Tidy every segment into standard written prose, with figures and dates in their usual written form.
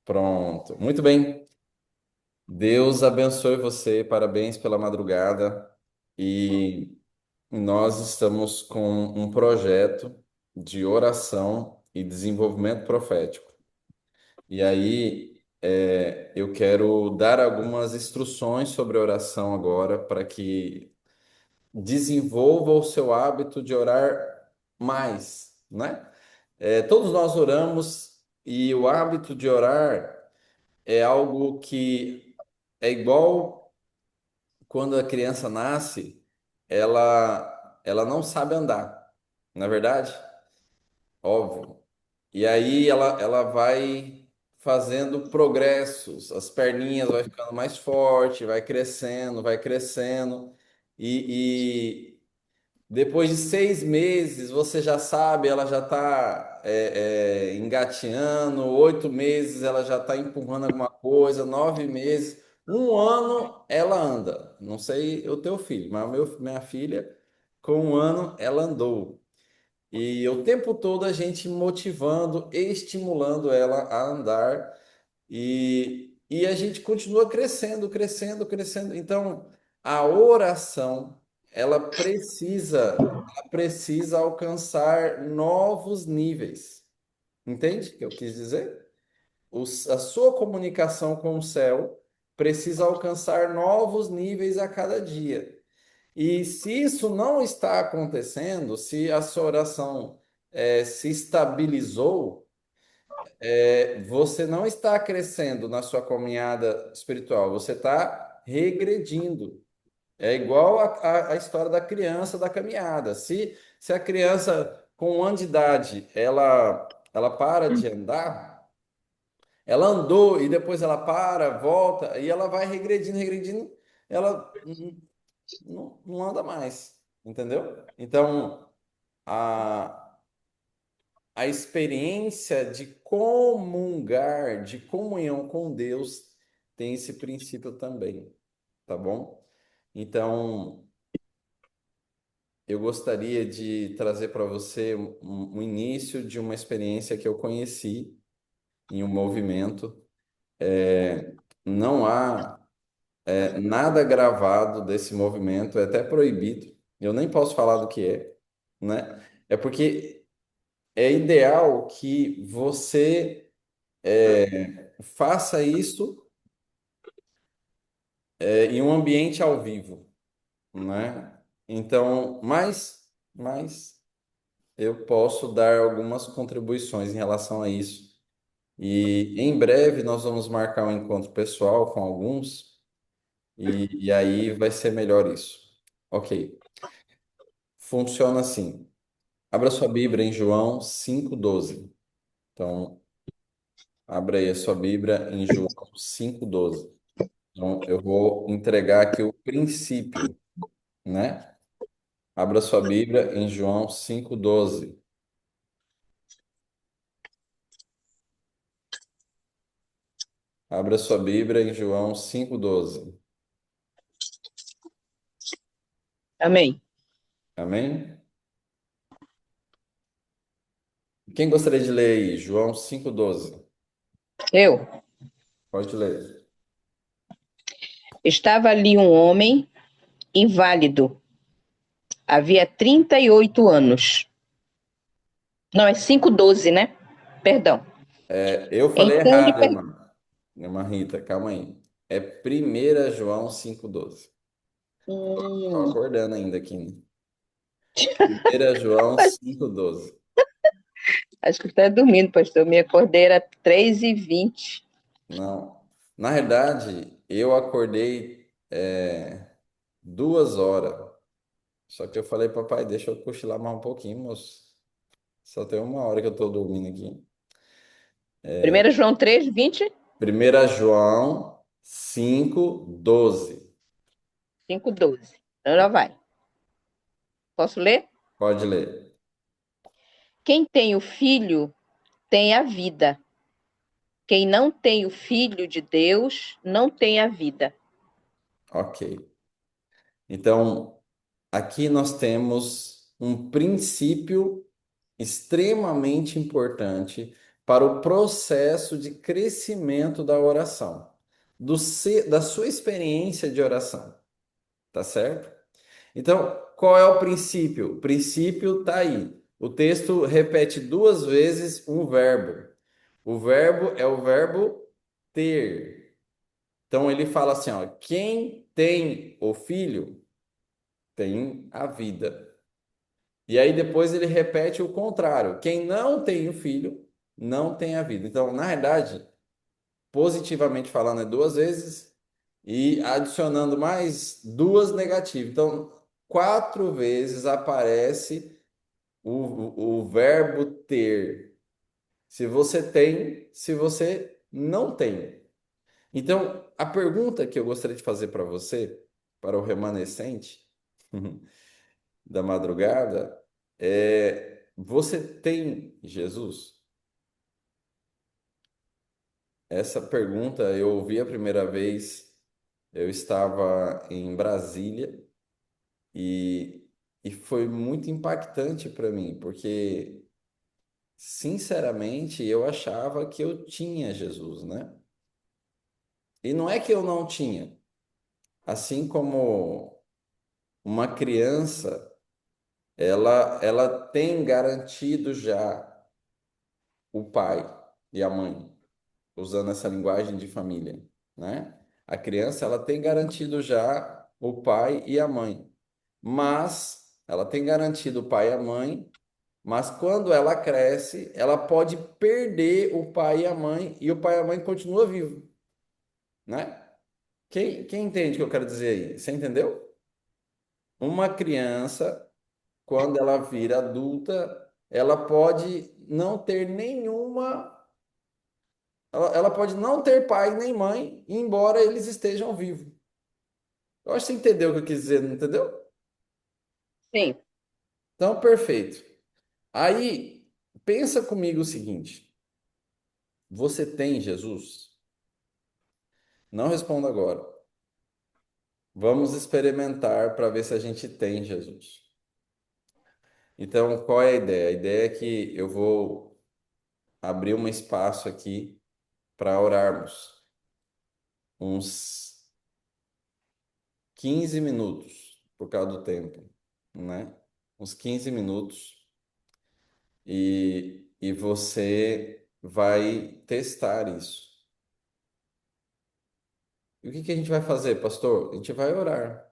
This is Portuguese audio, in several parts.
Pronto. Muito bem. Deus abençoe você. Parabéns pela madrugada. E nós estamos com um projeto de oração e desenvolvimento profético. E aí, eu quero dar algumas instruções sobre oração agora para que desenvolva o seu hábito de orar mais, né? Todos nós oramos e o hábito de orar é algo que é igual quando a criança nasce, ela não sabe andar, na verdade, óbvio. E aí ela vai fazendo progressos, as perninhas vai ficando mais forte, vai crescendo, e depois de 6 meses, você já sabe, ela já está engateando, 8 meses ela já está empurrando alguma coisa, 9 meses, um ano ela anda. Não sei o teu filho, mas minha filha, com um ano, ela andou. E o tempo todo a gente motivando, estimulando ela a andar, e a gente continua crescendo, crescendo, crescendo. Então, a oração, ela precisa alcançar novos níveis. Entende o que eu quis dizer? A sua comunicação com o céu precisa alcançar novos níveis a cada dia. E se isso não está acontecendo, se a sua oração se estabilizou, você não está crescendo na sua caminhada espiritual, você está regredindo. É igual a história da criança da caminhada. Se a criança com 1 ano de idade ela para de andar, ela andou e depois ela para, volta e ela vai regredindo, regredindo, ela não anda mais, entendeu? Então, a, a experiência de comungar, de comunhão com Deus, tem esse princípio também, tá bom? Então, eu gostaria de trazer para você um início de uma experiência que eu conheci em um movimento. Não há nada gravado desse movimento, é até proibido. Eu nem posso falar do que é, né? É porque é ideal que você faça isso em um ambiente ao vivo, né? Então, mas eu posso dar algumas contribuições em relação a isso. E em breve nós vamos marcar um encontro pessoal com alguns, e aí vai ser melhor isso. Ok. Funciona assim. Abra sua Bíblia em João 5:12. Então, abra aí a sua Bíblia em João 5:12. Então, eu vou entregar aqui o princípio, né? Abra sua Bíblia em João 5:12. Abra sua Bíblia em João 5:12. Amém. Amém? Quem gostaria de ler aí? João 5:12. Eu. Pode ler. Estava ali um homem inválido. Havia 38 anos. Não, é 5:12, né? Perdão. Eu falei Então lhe errado, per... irmã Rita, calma aí. É 1 João 5:12. Estou Hum, acordando ainda aqui, né? 1 João acho 5:12. acho que está dormindo, pastor. Minha cordeira 3:20. Não. Na verdade, eu acordei 2 horas. Só que eu falei, papai, deixa eu cochilar mais um pouquinho, moço. Só tem 1 hora que eu estou dormindo aqui. 1 João 3:20. 1 João 5:12. 5:12. Então já vai. Posso ler? Pode ler. Quem tem o filho tem a vida. Quem não tem o filho de Deus não tem a vida. Ok. Então, aqui nós temos um princípio extremamente importante para o processo de crescimento da oração, da sua experiência de oração, tá certo? Então, qual é o princípio? O princípio está aí. O texto repete duas vezes um verbo. O verbo é o verbo ter. Então ele fala assim, ó, quem tem o filho tem a vida. E aí depois ele repete o contrário. Quem não tem o filho não tem a vida. Então, na verdade, positivamente falando é duas vezes e adicionando mais duas negativas. Então, quatro vezes aparece o verbo ter. Se você tem, se você não tem. Então, a pergunta que eu gostaria de fazer para você, para o remanescente da madrugada, é: você tem Jesus? Essa pergunta eu ouvi a primeira vez, eu estava em Brasília e, e foi muito impactante para mim, porque, sinceramente, eu achava que eu tinha Jesus, né? E não é que eu não tinha, assim como uma criança, ela tem garantido já o pai e a mãe, usando essa linguagem de família, né? A criança, ela tem garantido já o pai e a mãe, mas ela tem garantido o pai e a mãe, mas quando ela cresce, ela pode perder o pai e a mãe, e o pai e a mãe continua vivo, né? Quem entende o que eu quero dizer aí? Você entendeu? Uma criança, quando ela vira adulta, ela pode não ter nenhuma. Ela pode não ter pai nem mãe, embora eles estejam vivos. Eu acho que você entendeu o que eu quis dizer, não entendeu? Sim, Então, perfeito. Aí, pensa comigo o seguinte: você tem Jesus? Não responda agora. Vamos experimentar para ver se a gente tem Jesus. Então, qual é a ideia? A ideia é que eu vou abrir um espaço aqui para orarmos. Uns 15 minutos, por causa do tempo, né? Uns 15 minutos. E você vai testar isso. E o que que a gente vai fazer, pastor? A gente vai orar.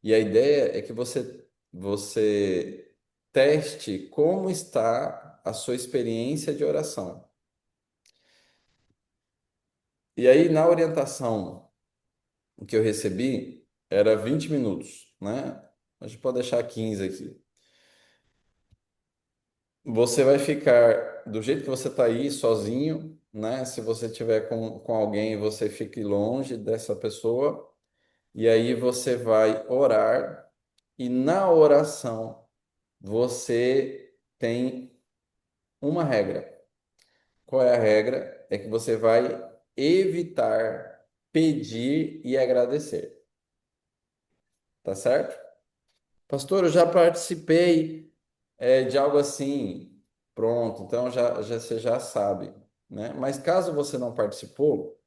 E a ideia é que você teste como está a sua experiência de oração. E aí, na orientação que eu recebi, era 20 minutos, né? A gente pode deixar 15 aqui. Você vai ficar do jeito que você está aí, sozinho, né? Se você tiver com alguém, você fique longe dessa pessoa. E aí você vai orar. E na oração, você tem uma regra. Qual é a regra? É que você vai evitar pedir e agradecer. Tá certo? Pastor, eu já participei de algo assim. Pronto, então você já sabe, né? Mas caso você não participou,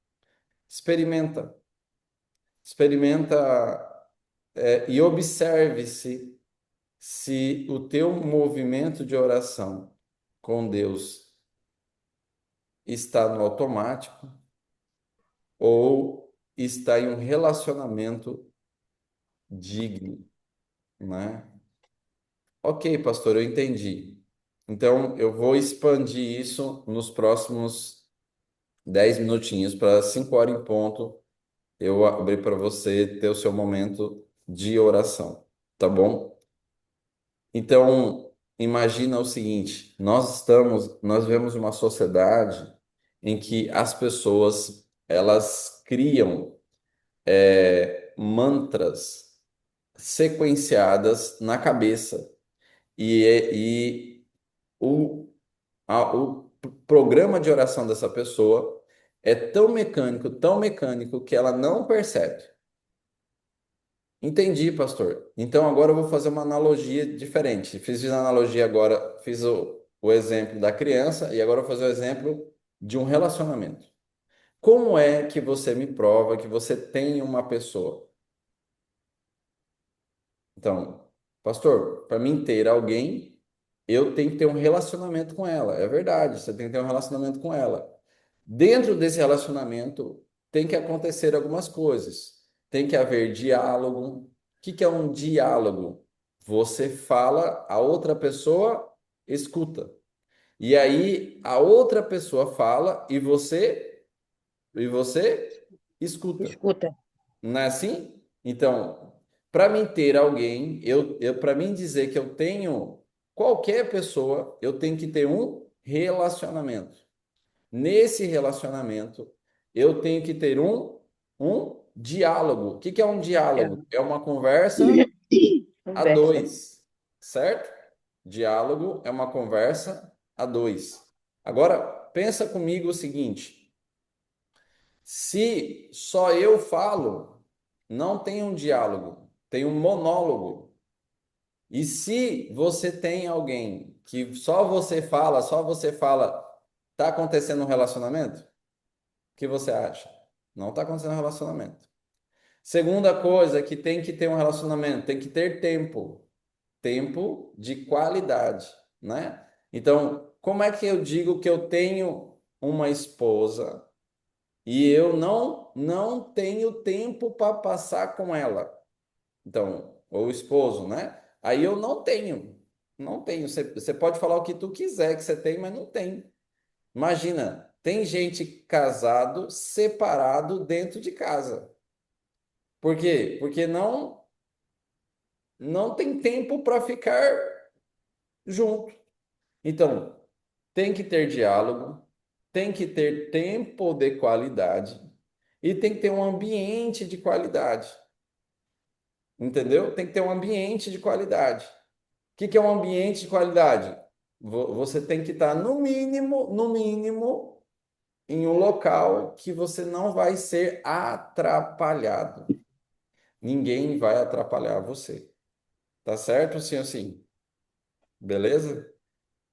experimenta. Experimenta, e observe se o teu movimento de oração com Deus está no automático ou está em um relacionamento digno, né? Ok, pastor, eu entendi. Então, eu vou expandir isso nos próximos 10 minutinhos, para 5 horas em ponto, eu abrir para você ter o seu momento de oração, tá bom? Então, imagina o seguinte: nós vivemos uma sociedade em que as pessoas elas criam mantras sequenciadas na cabeça e o programa de oração dessa pessoa é tão mecânico que ela não percebe. Entendi, pastor. Então agora eu vou fazer uma analogia diferente. Fiz a analogia agora, fiz o exemplo da criança e agora eu vou fazer o exemplo de um relacionamento. Como é que você me prova que você tem uma pessoa? Então, pastor, para mim ter alguém, eu tenho que ter um relacionamento com ela. É verdade, você tem que ter um relacionamento com ela. Dentro desse relacionamento, tem que acontecer algumas coisas. Tem que haver diálogo. O que que é um diálogo? Você fala, a outra pessoa escuta. E aí a outra pessoa fala e você escuta. Escuta. Não é assim? Então, para mim ter alguém, para mim dizer que eu tenho qualquer pessoa, eu tenho que ter um relacionamento. Nesse relacionamento, eu tenho que ter um diálogo. O que que é um diálogo? É uma conversa a Conversa. dois, certo? Diálogo é uma conversa a dois. Agora, pensa comigo o seguinte: se só eu falo, não tem um diálogo, tem um monólogo. E se você tem alguém que só você fala, tá acontecendo um relacionamento? O que você acha? Não está acontecendo um relacionamento. Segunda coisa que tem que ter um relacionamento, tem que ter tempo, tempo de qualidade, né? Então, como é que eu digo que eu tenho uma esposa e eu não tenho tempo para passar com ela? Então, ou esposo, né? Aí eu não tenho. Você pode falar o que tu quiser que você tem, mas não tem. Imagina, tem gente casado, separado dentro de casa. Por quê? Porque não tem tempo para ficar junto. Então, tem que ter diálogo, tem que ter tempo de qualidade e tem que ter um ambiente de qualidade. Entendeu? Tem que ter um ambiente de qualidade. O que que é um ambiente de qualidade? Você tem que estar no mínimo, em um local que você não vai ser atrapalhado. Ninguém vai atrapalhar você. Tá certo? Sim, assim. Beleza?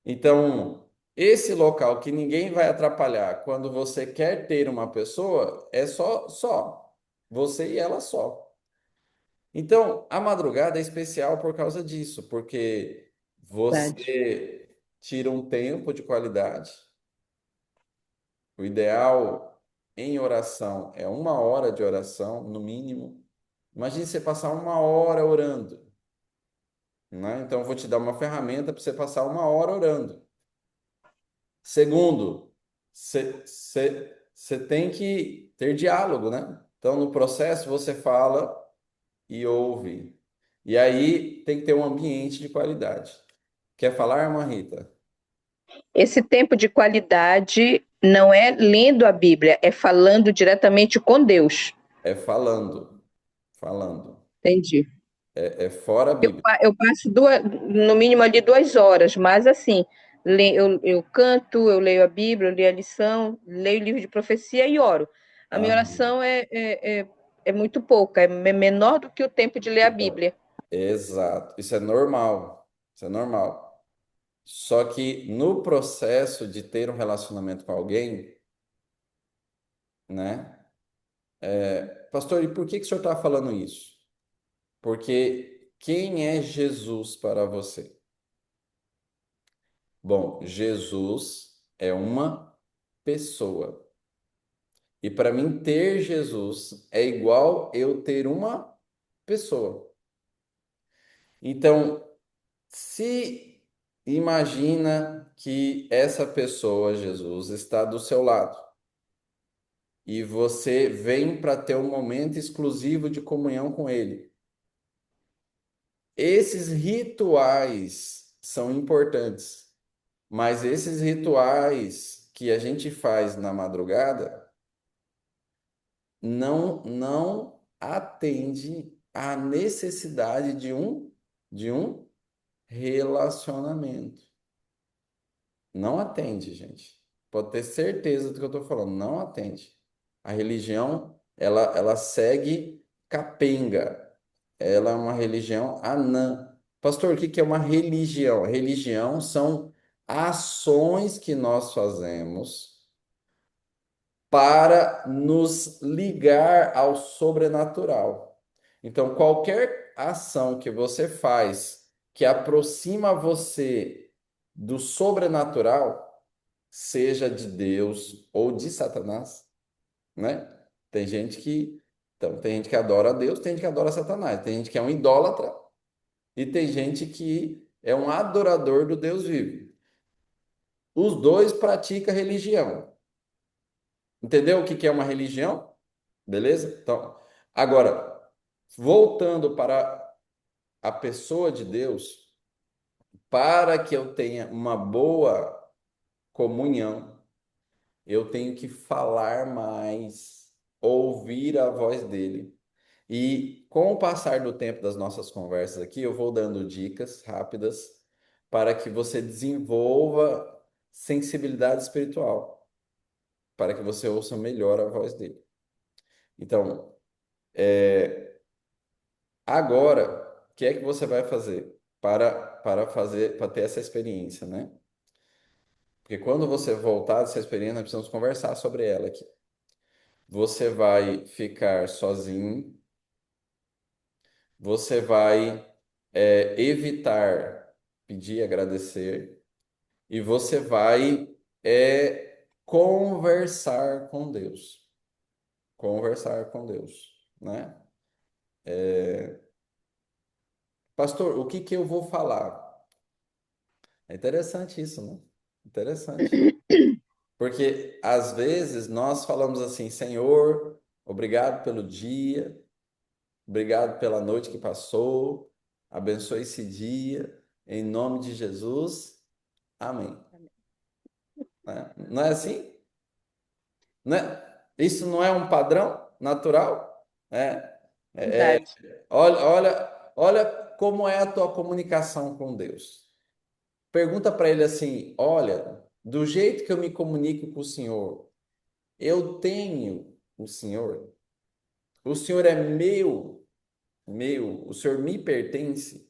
Então, esse local que ninguém vai atrapalhar quando você quer ter uma pessoa é só você e ela só. Então, a madrugada é especial por causa disso, porque Verdade. você tira um tempo de qualidade. O ideal em oração é 1 hora de oração, no mínimo. Imagine você passar 1 hora orando, né? Então, eu vou te dar uma ferramenta para você passar 1 hora orando. Segundo, você tem que ter diálogo, né? Então, no processo, você fala e ouve. E aí tem que ter um ambiente de qualidade. Quer falar, irmã Rita? Esse tempo de qualidade não é lendo a Bíblia, é falando diretamente com Deus. É falando, falando. Entendi. É fora a Bíblia. Eu passo no mínimo ali 2 horas, mas assim, eu canto, eu leio a Bíblia, eu leio a lição, leio o livro de profecia e oro. A minha Aham. oração é muito pouca, é menor do que o tempo de ler a Então, Bíblia. exato. Isso é normal. Isso é normal. Só que no processo de ter um relacionamento com alguém, né? Pastor, e por que que o senhor está falando isso? Porque quem é Jesus para você? Bom, Jesus é uma pessoa. E para mim, ter Jesus é igual eu ter uma pessoa. Então, se imagina que essa pessoa, Jesus, está do seu lado e você vem para ter um momento exclusivo de comunhão com ele. Esses rituais são importantes, mas esses rituais que a gente faz na madrugada não atende à necessidade de um relacionamento. Não atende, gente. Pode ter certeza do que eu estou falando. Não atende. A religião, ela segue capenga. Ela é uma religião anã. Pastor, o que que é uma religião? Religião são ações que nós fazemos para nos ligar ao sobrenatural. Então, qualquer ação que você faz que aproxima você do sobrenatural, seja de Deus ou de Satanás, né? Tem gente que, então, tem gente que adora a Deus, tem gente que adora Satanás, tem gente que é um idólatra e tem gente que é um adorador do Deus vivo. Os dois praticam religião. Entendeu o que que é uma religião? Beleza? Então, agora, voltando para a pessoa de Deus, para que eu tenha uma boa comunhão, eu tenho que falar mais, ouvir a voz dele. E com o passar do tempo das nossas conversas aqui, eu vou dando dicas rápidas para que você desenvolva sensibilidade espiritual, para que você ouça melhor a voz dele. Então, agora, o que é que você vai fazer para ter essa experiência, né? Porque quando você voltar dessa experiência, nós precisamos conversar sobre ela aqui. Você vai ficar sozinho, você vai evitar pedir, agradecer, e você vai conversar com Deus. Conversar com Deus, né? Pastor, o que que eu vou falar? É interessante isso, né? Interessante. Porque às vezes nós falamos assim, Senhor, obrigado pelo dia, obrigado pela noite que passou, abençoe esse dia, em nome de Jesus, amém. Né? Não é assim? Né? Isso não é um padrão natural? É, Verdade. olha como é a tua comunicação com Deus. Pergunta para ele assim: olha, do jeito que eu me comunico com o Senhor, eu tenho o Senhor. O Senhor é meu, o Senhor me pertence.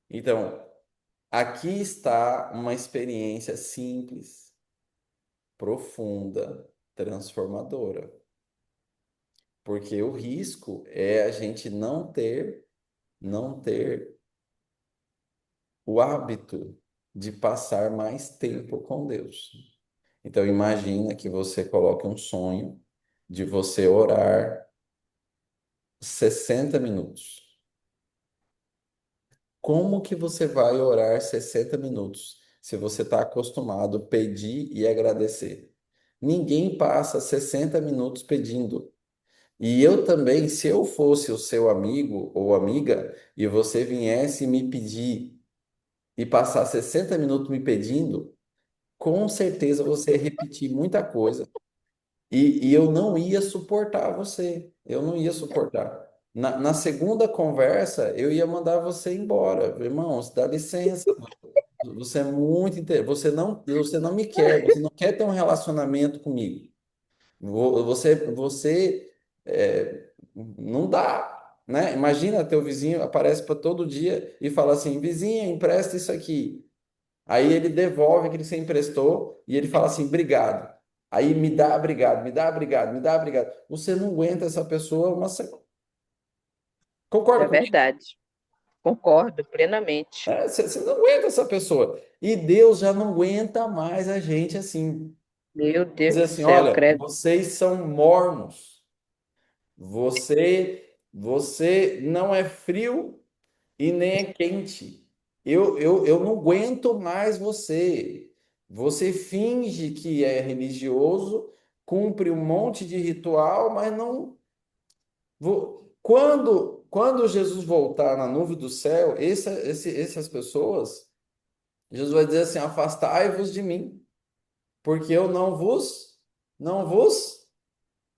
Então, aqui está uma experiência simples, profunda, transformadora. Porque o risco é a gente não ter o hábito de passar mais tempo com Deus. Então, imagina que você coloque um sonho de você orar 60 minutos. Como que você vai orar 60 minutos se você está acostumado a pedir e agradecer? Ninguém passa 60 minutos pedindo. E eu também, se eu fosse o seu amigo ou amiga e você viesse me pedir e passar 60 minutos me pedindo, com certeza você ia repetir muita coisa. E eu não ia suportar você. Eu não ia suportar. Na segunda conversa, eu ia mandar você embora. Irmãos, dá licença. Você é muito você não me quer. Você não quer ter um relacionamento comigo. Você não dá, né? Imagina teu vizinho aparece para todo dia e fala assim, vizinha, empresta isso aqui. Aí ele devolve o que ele você emprestou e ele fala assim, obrigado. Aí me dá obrigado, me dá obrigado, me dá obrigado. Você não aguenta essa pessoa uma semana. Concorda É comigo? verdade. Concordo plenamente. Você não aguenta essa pessoa. E Deus já não aguenta mais a gente assim. Meu Deus Dizer do assim, céu, olha, credo. vocês são mornos. Você não é frio e nem é quente. Eu não aguento mais você. Você finge que é religioso, cumpre um monte de ritual, mas não. Quando Jesus voltar na nuvem do céu, essas pessoas, Jesus vai dizer assim: afastai-vos de mim, porque eu não vos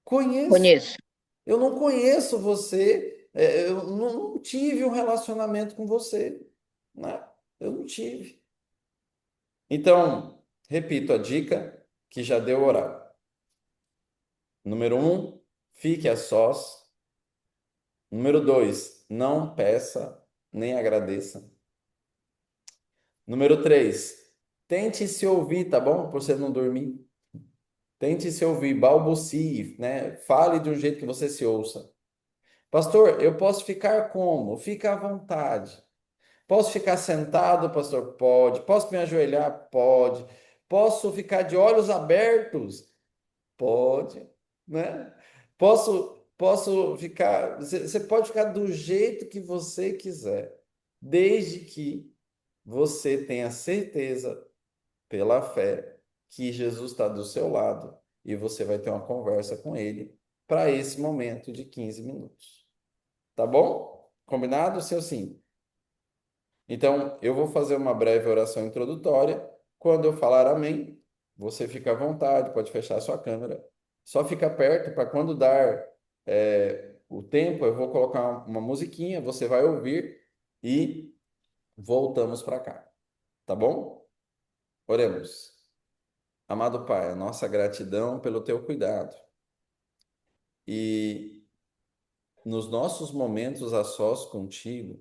conheço. Conheço. Eu não conheço você, eu não tive um relacionamento com você, né? Eu não tive. Então, repito a dica que já deu orar. Número um, fique a sós. Número dois, não peça nem agradeça. Número três, tente se ouvir, tá bom? Por você não dormir. Tente se ouvir, balbucie, né? Fale de um jeito que você se ouça. Pastor, eu posso ficar como? Fica à vontade. Posso ficar sentado, pastor? Pode. Posso me ajoelhar? Pode. Posso ficar de olhos abertos? Pode, né? Posso ficar. Você pode ficar do jeito que você quiser, desde que você tenha certeza, pela fé, que Jesus está do seu lado e você vai ter uma conversa com ele para esse momento de 15 minutos. Tá bom? Combinado? Sim ou sim? Então, eu vou fazer uma breve oração introdutória. Quando eu falar amém, você fica à vontade, pode fechar a sua câmera. Só fica perto para quando dar o tempo, eu vou colocar uma musiquinha, você vai ouvir e voltamos para cá. Tá bom? Oremos. Amado Pai, a nossa gratidão pelo teu cuidado. E nos nossos momentos a sós contigo,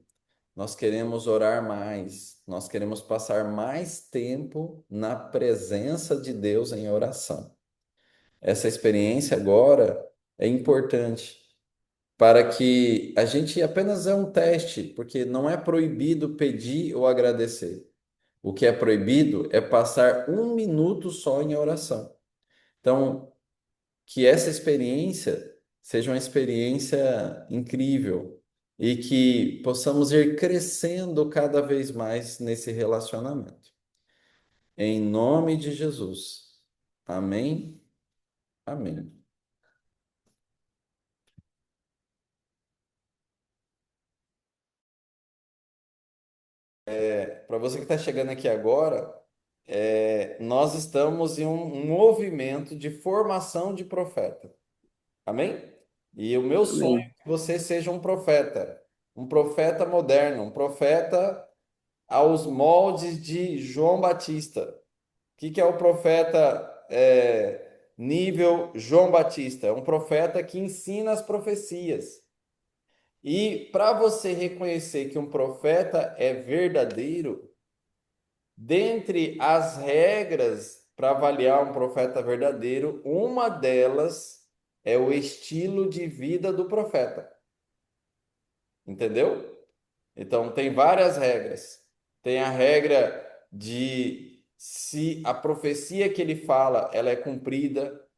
nós queremos orar mais, nós queremos passar mais tempo na presença de Deus em oração. Essa experiência agora é importante para que a gente apenas é um teste, porque não é proibido pedir ou agradecer. O que é proibido é passar um minuto só em oração. Então, que essa experiência seja uma experiência incrível e que possamos ir crescendo cada vez mais nesse relacionamento. Em nome de Jesus. Amém. Amém. Para você que está chegando aqui agora, nós estamos em um movimento de formação de profeta. Amém? E o meu sonho Amém. é que você seja um profeta moderno, um profeta aos moldes de João Batista. Que é o profeta nível João Batista? É um profeta que ensina as profecias. E para você reconhecer que um profeta é verdadeiro, dentre as regras para avaliar um profeta verdadeiro, uma delas é o estilo de vida do profeta. Entendeu? Então, tem várias regras. Tem a regra de se a profecia que ele fala, ela é cumprida.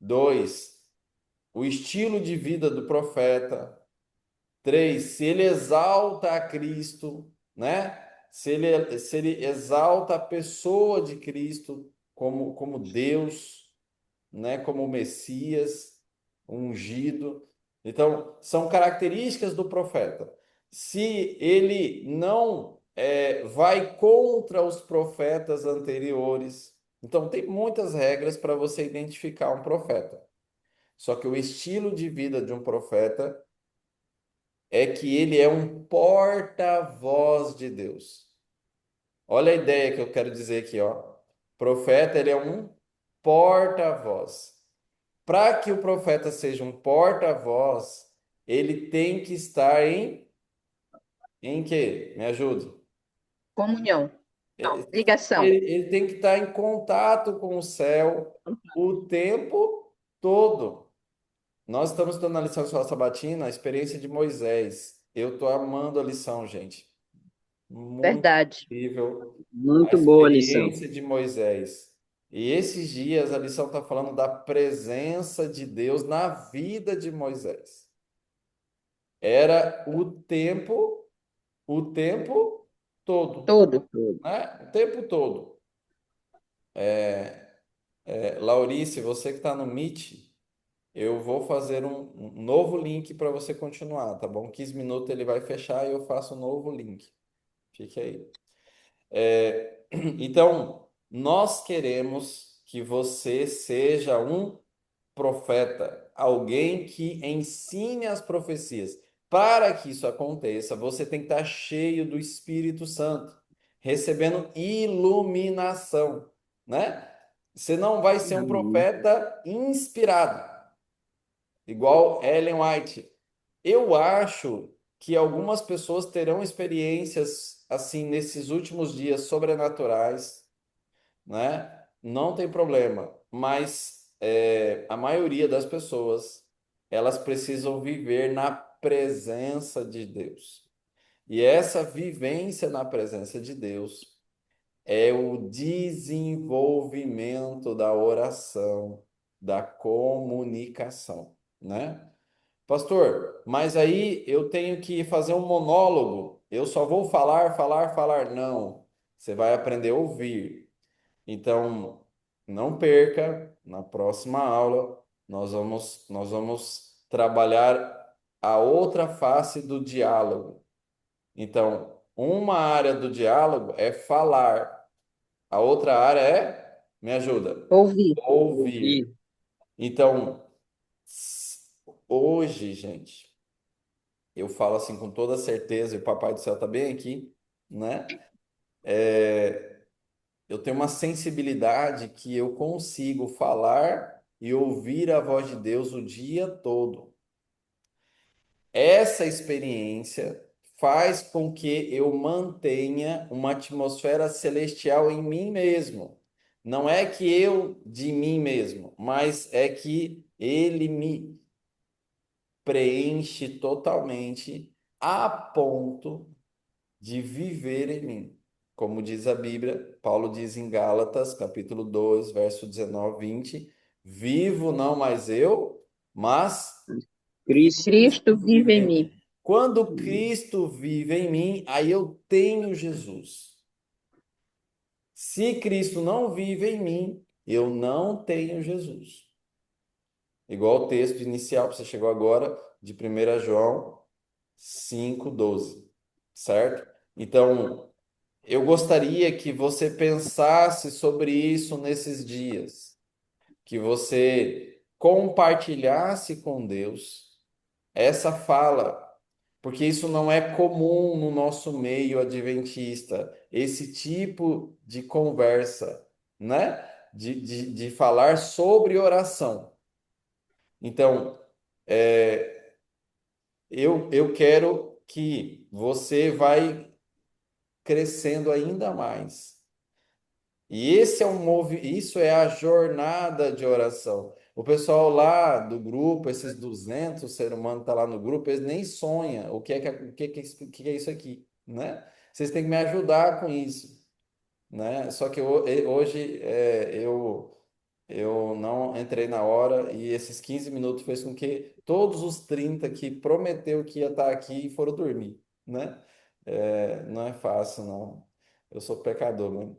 Dois, o estilo de vida do profeta. Três, se ele exalta a Cristo, né? Se ele exalta a pessoa de Cristo como Deus, né, como Messias, ungido. Então, são características do profeta. Se ele não vai contra os profetas anteriores, então tem muitas regras para você identificar um profeta. Só que o estilo de vida de um profeta é que ele é um porta-voz de Deus. Olha a ideia que eu quero dizer aqui, ó. Profeta, ele é um porta-voz. Para que o profeta seja um porta-voz, ele tem que estar em quê? Me ajude. Comunhão, Ele, ligação. ele tem que estar em contato com o céu o tempo todo. Nós estamos estudando a lição de escola sabatina, a experiência de Moisés. Eu estou amando a lição, gente. Muito Verdade. incrível a Muito boa lição. experiência de Moisés. E esses dias a lição está falando da presença de Deus na vida de Moisés. Era o tempo todo, Todo. né? O tempo todo. Laurice, você que está no Meet, eu vou fazer um novo link para você continuar, tá bom? 15 minutos ele vai fechar e eu faço um novo link. Fique aí. Então, nós queremos que você seja um profeta, alguém que ensine as profecias. Para que isso aconteça, você tem que estar cheio do Espírito Santo, recebendo iluminação, né? Você não vai ser um Amém. profeta inspirado, igual Ellen White. Eu acho que algumas pessoas terão experiências assim nesses últimos dias sobrenaturais, né? não tem problema, mas a maioria das pessoas, elas precisam viver na presença de Deus. E essa vivência na presença de Deus é o desenvolvimento da oração, da comunicação, né? Pastor, mas aí eu tenho que fazer um monólogo. Eu só vou falar, falar, falar. Não. Você vai aprender a ouvir. Então, não perca, na próxima aula, nós vamos trabalhar a outra face do diálogo. Então, uma área do diálogo é falar, a outra área me ajuda, Ouvir. ouvir. Ouvir. Então, hoje, gente, eu falo assim com toda certeza, e o Papai do Céu está bem aqui, né? Eu tenho uma sensibilidade que eu consigo falar e ouvir a voz de Deus o dia todo. Essa experiência faz com que eu mantenha uma atmosfera celestial em mim mesmo. Não é que eu de mim mesmo, mas é que ele me preenche totalmente a ponto de viver em mim. Como diz a Bíblia, Paulo diz em Gálatas, capítulo 2 verso 19, 20: vivo não mais eu, mas Cristo Cristo vive vive em em mim. mim. Quando Cristo vive em mim, aí eu tenho Jesus. Se Cristo não vive em mim, eu não tenho Jesus. Igual o texto inicial que você chegou agora, de 1 João 5:12, certo? Então, eu gostaria que você pensasse sobre isso nesses dias, que você compartilhasse com Deus essa fala, porque isso não é comum no nosso meio adventista, esse tipo de conversa, né? De falar sobre oração. Então, eu quero que você vai crescendo ainda mais. E esse é isso é a jornada de oração. O pessoal lá do grupo, esses 200 seres humanos que tá lá no grupo, eles nem sonham o que é isso aqui, né? Vocês têm que me ajudar com isso, né? Só que hoje eu não entrei na hora e esses 15 minutos fez com que todos os 30 que prometeu que ia estar aqui foram dormir, né? Não é fácil, não. Eu sou pecador, né?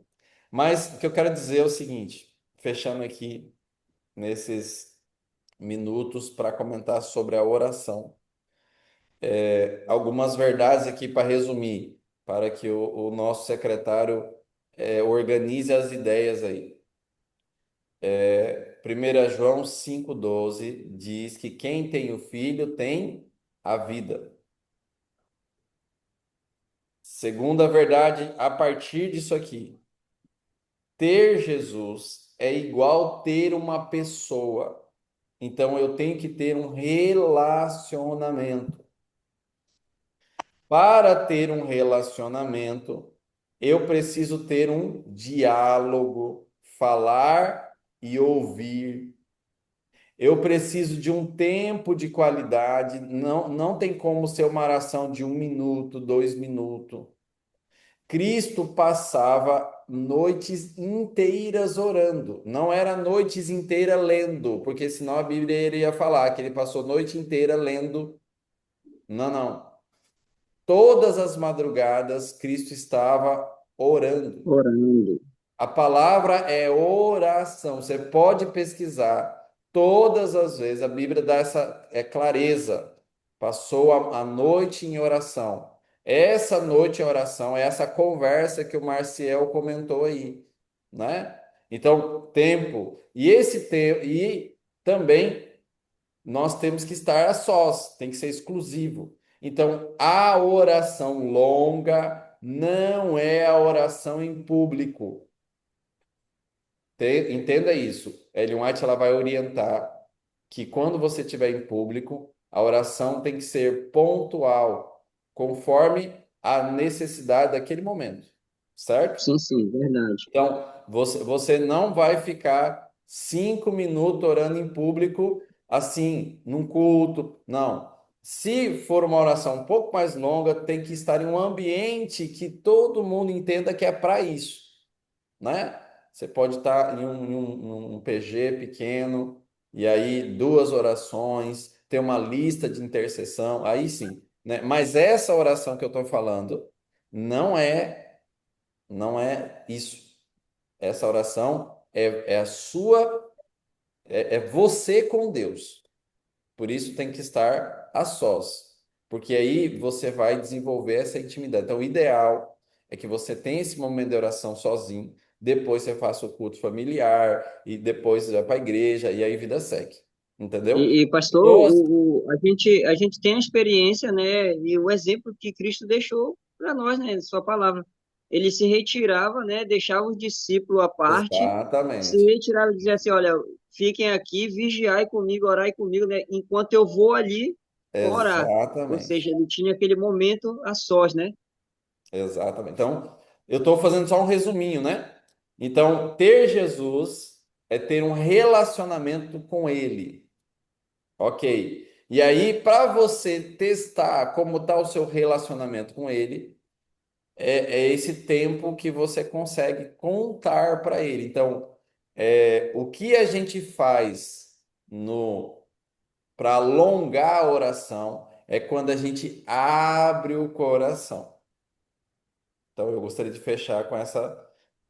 Mas o que eu quero dizer é o seguinte, fechando aqui nesses minutos para comentar sobre a oração. Algumas verdades aqui para resumir, para que o nosso secretário organize as ideias aí. 1 João 5,12 diz que quem tem o filho tem a vida. Segunda verdade, a partir disso aqui, ter Jesus é igual ter uma pessoa. Então eu tenho que ter um relacionamento. Para ter um relacionamento, eu preciso ter um diálogo, falar e ouvir. Eu preciso de um tempo de qualidade. Não, não tem como ser uma oração de 1 minuto, 2 minutos. Cristo passava noites inteiras orando. Não era noites inteiras lendo, porque senão a Bíblia iria falar que ele passou noite inteira lendo. Não, não. Todas as madrugadas, Cristo estava orando. orando. A palavra é oração. Você pode pesquisar todas as vezes. A Bíblia dá essa clareza. Passou a noite em oração. Essa noite em oração é essa conversa que o Marcial comentou aí, né? Então, tempo. E esse tempo e também nós temos que estar a sós, tem que ser exclusivo. Então, a oração longa não é a oração em público. Entenda isso. Ellen White ela vai orientar que quando você estiver em público, a oração tem que ser pontual, conforme a necessidade daquele momento. certo? Sim, sim, verdade. Então, você não vai ficar 5 minutos orando em público, assim, num culto. Não. Se for uma oração um pouco mais longa, tem que estar em um ambiente que todo mundo entenda que é para isso, né? Você pode estar em um PG pequeno, e aí duas orações, ter uma lista de intercessão, aí sim, né? Mas essa oração que eu estou falando não é isso. Essa oração é a sua, é você com Deus. Por isso tem que estar a sós, porque aí você vai desenvolver essa intimidade. Então, o ideal é que você tenha esse momento de oração sozinho, depois você faça o culto familiar e depois você vai para a igreja e aí a vida segue. Entendeu? Pastor, Os- a gente tem a experiência, né, e o exemplo que Cristo deixou para nós, né, sua palavra. Ele se retirava, né, deixava os discípulos à parte, se Exatamente. retirava e dizia assim, olha, fiquem aqui, vigiai comigo, orai comigo, né, enquanto eu vou ali orar. Ou seja, Exatamente. ele tinha aquele momento a sós, né? Exatamente. Então, eu estou fazendo só um resuminho, né? Então, ter Jesus é ter um relacionamento com Ele. Ok. E aí, para você testar como está o seu relacionamento com ele, é esse tempo que você consegue contar para ele. Então, o que a gente faz no para alongar a oração é quando a gente abre o coração. Então, eu gostaria de fechar com essa.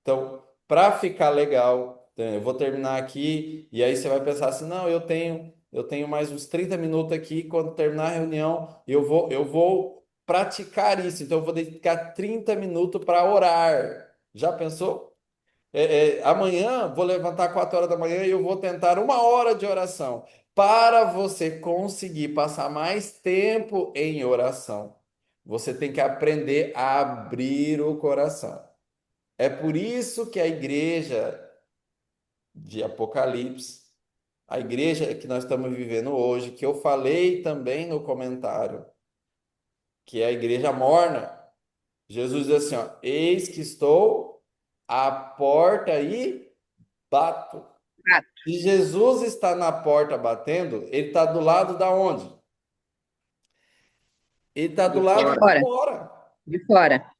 Então, para ficar legal, eu vou terminar aqui e aí você vai pensar assim, não, eu tenho mais uns 30 minutos aqui, quando terminar a reunião, eu vou praticar isso. Então, eu vou dedicar 30 minutos para orar. Já pensou? Amanhã vou levantar 4 horas da manhã e eu vou tentar 1 hora de oração. Para você conseguir passar mais tempo em oração, você tem que aprender a abrir o coração. É por isso que a igreja de Apocalipse, a igreja que nós estamos vivendo hoje, que eu falei também no comentário, que é a igreja morna, Jesus diz assim, ó, eis que estou à porta e bato. Ah, Se Jesus está na porta batendo, ele está do lado da onde? Ele está do De de lado fora. de fora, fora. de fora.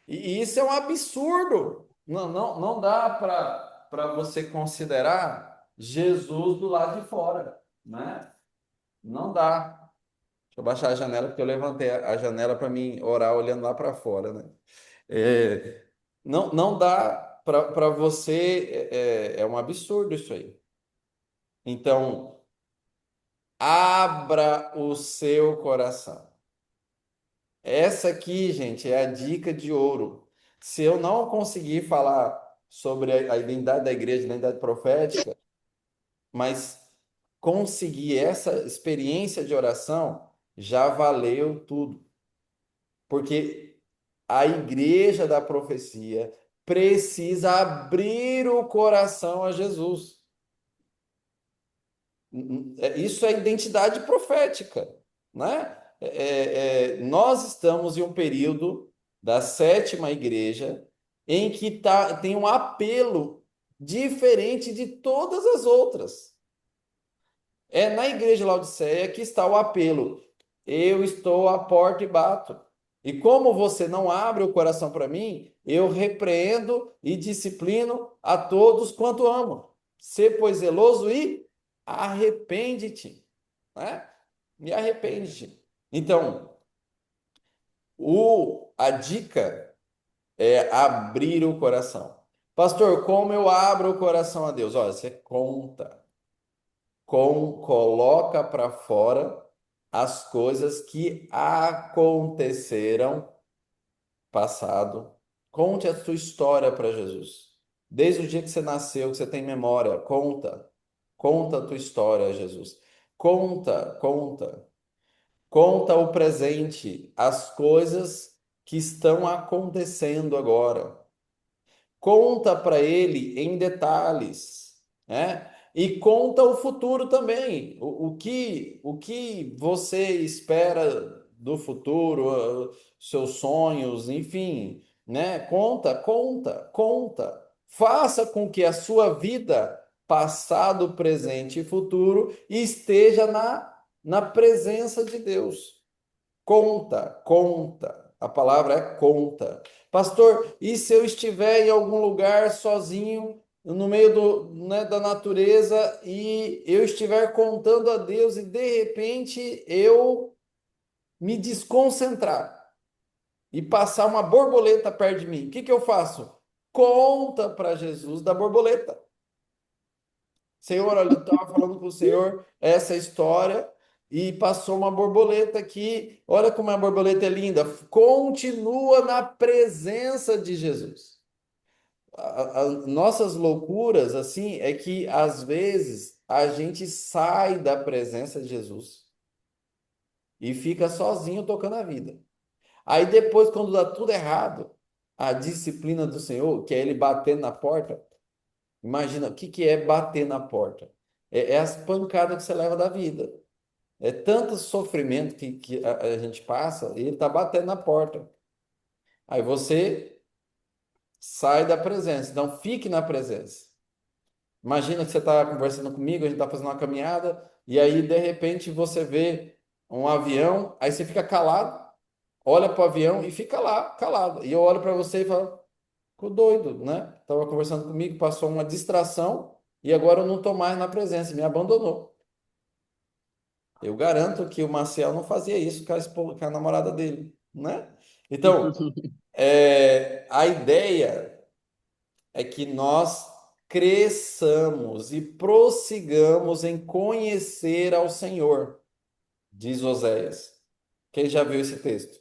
E isso é um absurdo. Não, não, não dá para você considerar Jesus do lado de fora, né? Não dá. Deixa eu baixar a janela, porque eu levantei a janela para mim orar olhando lá para fora, né? Não, não dá para você, é um absurdo isso aí. Então, abra o seu coração. Essa aqui, gente, é a dica de ouro. Se eu não conseguir falar sobre a identidade da igreja, a identidade profética, mas conseguir essa experiência de oração, já valeu tudo. Porque a igreja da profecia precisa abrir o coração a Jesus. Isso é identidade profética, né? Nós estamos em um período da sétima igreja em que tem um apelo diferente de todas as outras. É na igreja de Laodiceia que está o apelo. Eu estou à porta e bato. E como você não abre o coração para mim, eu repreendo e disciplino a todos quanto amo. Sê, pois, zeloso e arrepende-te, né? E arrepende-te. Então, a dica é abrir o coração. Pastor, como eu abro o coração a Deus? Olha, você conta. Coloca para fora as coisas que aconteceram passado. Conte a sua história para Jesus. Desde o dia que você nasceu, que você tem memória, conta. Conta a tua história, Jesus. Conta, conta. Conta o presente, as coisas que estão acontecendo agora. Conta para ele em detalhes, né? E conta o futuro também. O que você espera do futuro, seus sonhos, enfim. né? Conta, conta, conta. Faça com que a sua vida, passado, presente e futuro, esteja na presença de Deus. Conta, conta. A palavra é conta. Pastor, e se eu estiver em algum lugar sozinho, no meio né, da natureza, e eu estiver contando a Deus e de repente eu me desconcentrar e passar uma borboleta perto de mim, o que que eu faço? Conta para Jesus da borboleta. Senhor, olha, eu estava falando com o Senhor essa história e passou uma borboleta aqui. Olha como a borboleta é linda. Continua na presença de Jesus. Nossas loucuras, assim, é que às vezes a gente sai da presença de Jesus e fica sozinho tocando a vida. Aí depois, quando dá tudo errado, a disciplina do Senhor, que é ele batendo na porta, imagina o que que é bater na porta. É as pancadas que você leva da vida. É tanto sofrimento que a gente passa e ele está batendo na porta. Aí você sai da presença. Então fique na presença. Imagina que você está conversando comigo, a gente está fazendo uma caminhada, e aí de repente você vê um avião, aí você fica calado, olha para o avião e fica lá, calado. E eu olho para você e falo, ficou doido, né? Estava conversando comigo, passou uma distração e agora eu não estou mais na presença, me abandonou. Eu garanto que o Marcel não fazia isso com a namorada dele, né? Então, a ideia é que nós cresçamos e prossigamos em conhecer ao Senhor, diz Oséias. Quem já viu esse texto?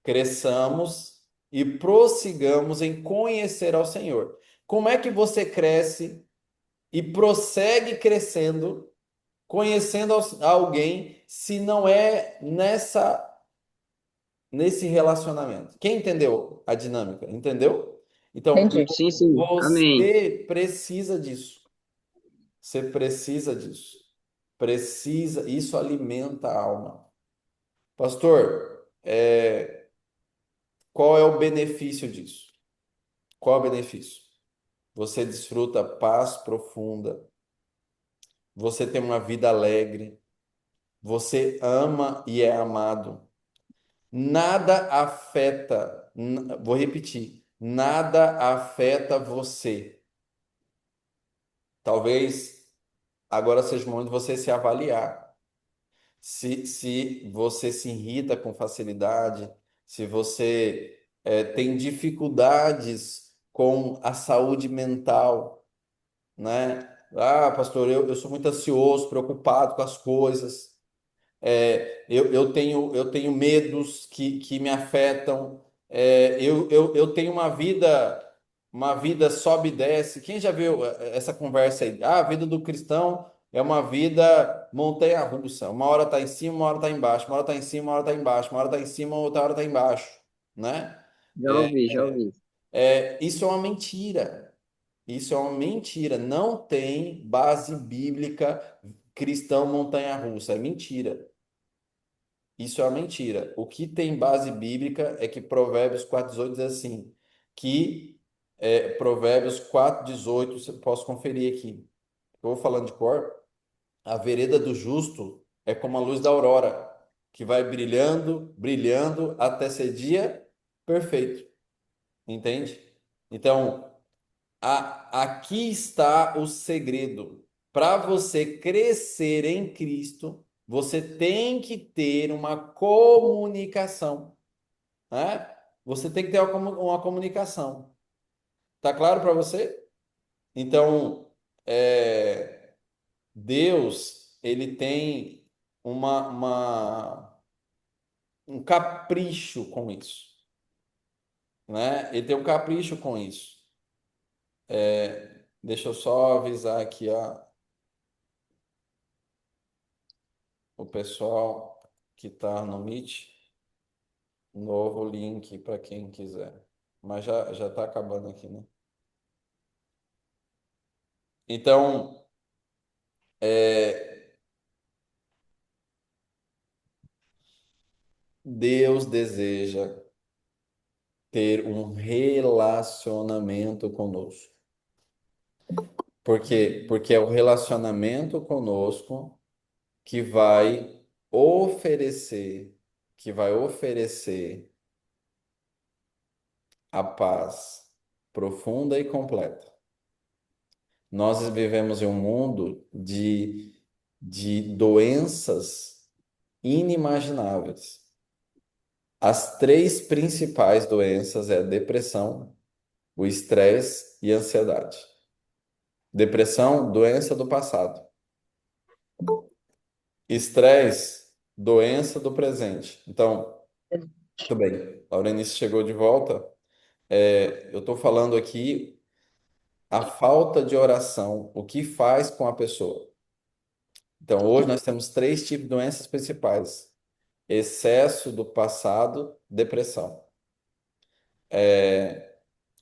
Cresçamos e prossigamos em conhecer ao Senhor. Como é que você cresce e prossegue crescendo, conhecendo alguém, se não é nesse relacionamento? Quem entendeu a dinâmica? Entendeu? Então, Entendi. Sim, sim. Amém. você precisa disso. Você precisa disso. Precisa, isso alimenta a alma. Pastor, qual é o benefício disso? Qual é o benefício? Você desfruta paz profunda, você tem uma vida alegre, você ama e é amado. Nada afeta, vou repetir, nada afeta você. Talvez agora seja o momento de você se avaliar. Se você se irrita com facilidade, se você tem dificuldades com a saúde mental, né? Ah, pastor, eu sou muito ansioso, preocupado com as coisas. Eu tenho medos que me afetam. Eu tenho uma vida sobe e desce. Quem já viu essa conversa aí? Ah, a vida do cristão é uma vida montanha-russa. Uma hora está em cima, uma hora está embaixo. Uma hora está em cima, uma hora está embaixo. Uma hora está em cima, outra hora está embaixo, né? Já ouvi, já ouvi. Isso é uma mentira. Isso é uma mentira. Não tem base bíblica cristão montanha-russa. É mentira. Isso é uma mentira. O que tem base bíblica é que Provérbios 4,18 diz assim, que Provérbios 4,18, você posso conferir aqui. Eu vou falando de cor. A vereda do justo é como a luz da aurora, que vai brilhando, brilhando até ser dia perfeito. Entende? Então, aqui está o segredo. Para você crescer em Cristo, você tem que ter uma comunicação, né? Você tem que ter uma comunicação. Tá claro para você? Então, Deus, ele tem um capricho com isso, né? Ele tem um capricho com isso. Deixa eu só avisar aqui, ó, o pessoal que está no Meet, novo link para quem quiser. Mas já está acabando aqui, né? Então, Deus deseja ter um relacionamento conosco. Por quê? Porque é o relacionamento conosco que vai oferecer, que vai oferecer a paz profunda e completa. Nós vivemos em um mundo de doenças inimagináveis. As três principais doenças é a depressão, o estresse e a ansiedade. Depressão, doença do passado. Estresse, doença do presente. Então, tudo bem. Laurenice chegou de volta. Eu estou falando aqui a falta de oração, o que faz com a pessoa. Então, hoje nós temos três tipos de doenças principais: excesso do passado, depressão.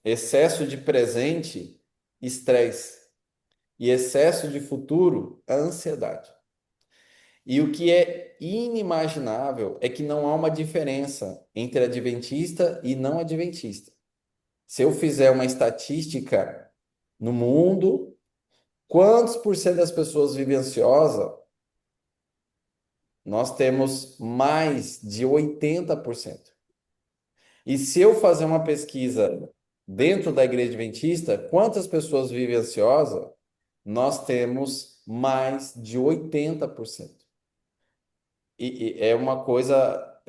Excesso de presente, estresse. E excesso de futuro, a ansiedade. E o que é inimaginável é que não há uma diferença entre adventista e não adventista. Se eu fizer uma estatística no mundo, quantos por cento das pessoas vivem ansiosa? Nós temos mais de 80%. E se eu fazer uma pesquisa dentro da igreja adventista, quantas pessoas vivem ansiosa? Nós temos mais de 80%. E é uma coisa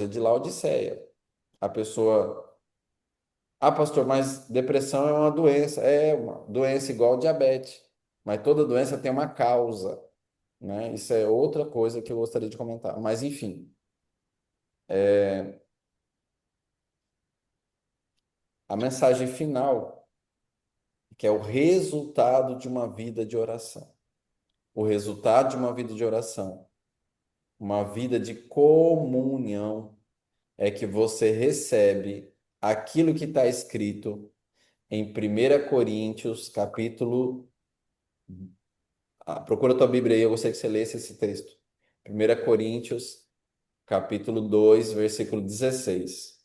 de Laodiceia. A pessoa, pastor, mas depressão é uma doença. É uma doença igual diabetes, mas toda doença tem uma causa, né? Isso é outra coisa que eu gostaria de comentar. Mas, enfim, a mensagem final, que é o resultado de uma vida de oração. O resultado de uma vida de oração, uma vida de comunhão, é que você recebe aquilo que está escrito em 1 Coríntios, capítulo. Procura a tua Bíblia aí, eu gostaria que você lesse esse texto. 1 Coríntios, capítulo 2, versículo 16.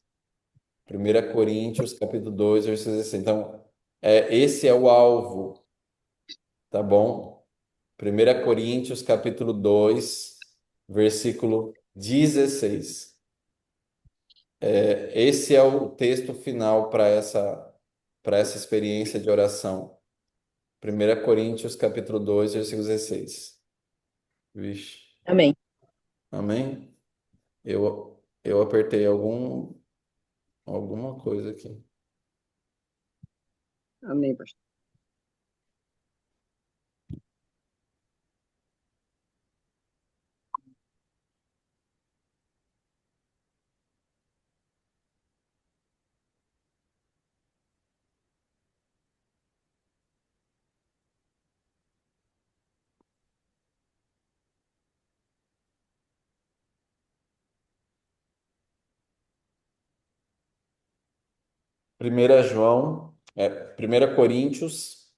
1 Coríntios, capítulo 2, versículo 16. Então, esse é o alvo, tá bom? 1 Coríntios, capítulo 2, versículo 16. Esse é o texto final para essa experiência de oração. 1 Coríntios, capítulo 2, versículo 16. Vixe. Amém. Amém? Eu apertei alguma coisa aqui. Amém, pastor. Primeira Coríntios,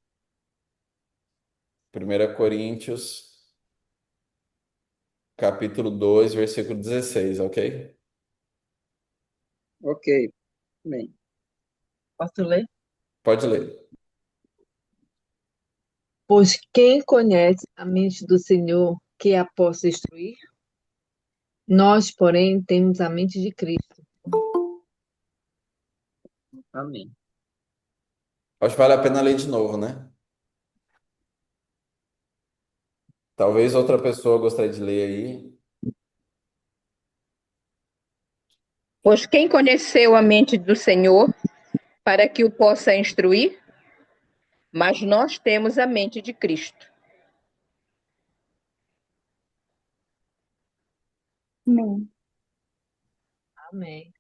1 Coríntios, capítulo 2, versículo 16, ok? Ok, bem. Posso ler? Pode ler. Pois quem conhece a mente do Senhor que a possa instruir? Nós, porém, temos a mente de Cristo. Amém. Acho que vale a pena ler de novo, né? Talvez outra pessoa gostaria de ler aí. Pois quem conheceu a mente do Senhor para que o possa instruir? Mas nós temos a mente de Cristo. Amém. Amém.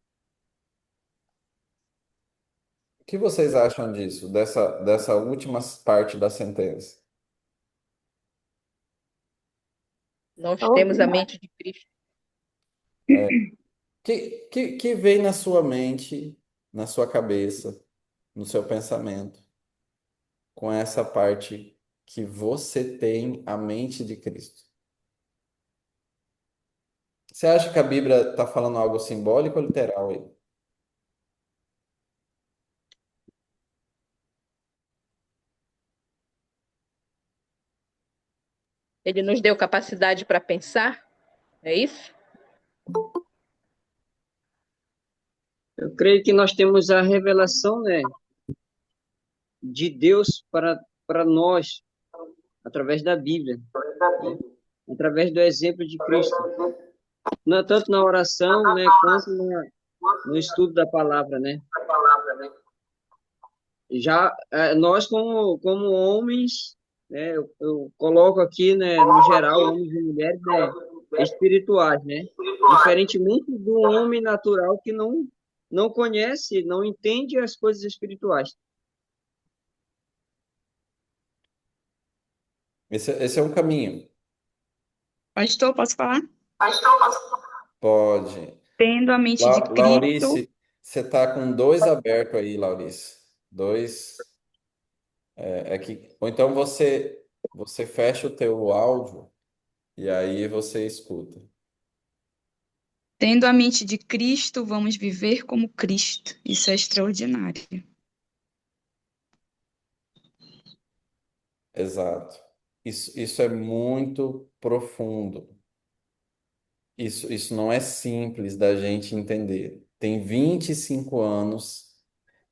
O que vocês acham disso, dessa última parte da sentença? Nós temos a Ótimo. mente de Cristo. Que vem na sua mente, na sua cabeça, no seu pensamento, com essa parte que você tem a mente de Cristo? Você acha que a Bíblia está falando algo simbólico ou literal aí? Ele nos deu capacidade para pensar, é isso? Eu creio que nós temos a revelação, né, de Deus para nós, através da Bíblia, né, através do exemplo de Cristo. Não, tanto na oração, né, quanto no estudo da palavra, né? Já nós, como homens, né, eu coloco aqui, né, no geral, homens e mulheres, né, espirituais, né? Diferentemente do homem natural que não conhece, não entende as coisas espirituais. Esse é um caminho. Pastor, posso falar? Pode. Tendo a mente de Cristo, Laurice, você está com dois abertos aí, Laurice. Dois. Ou então você fecha o teu áudio e aí você escuta. tendo a mente de Cristo, vamos viver como Cristo. Isso é extraordinário. Exato. Isso é muito profundo. Isso não é simples da gente entender. Tem 25 anos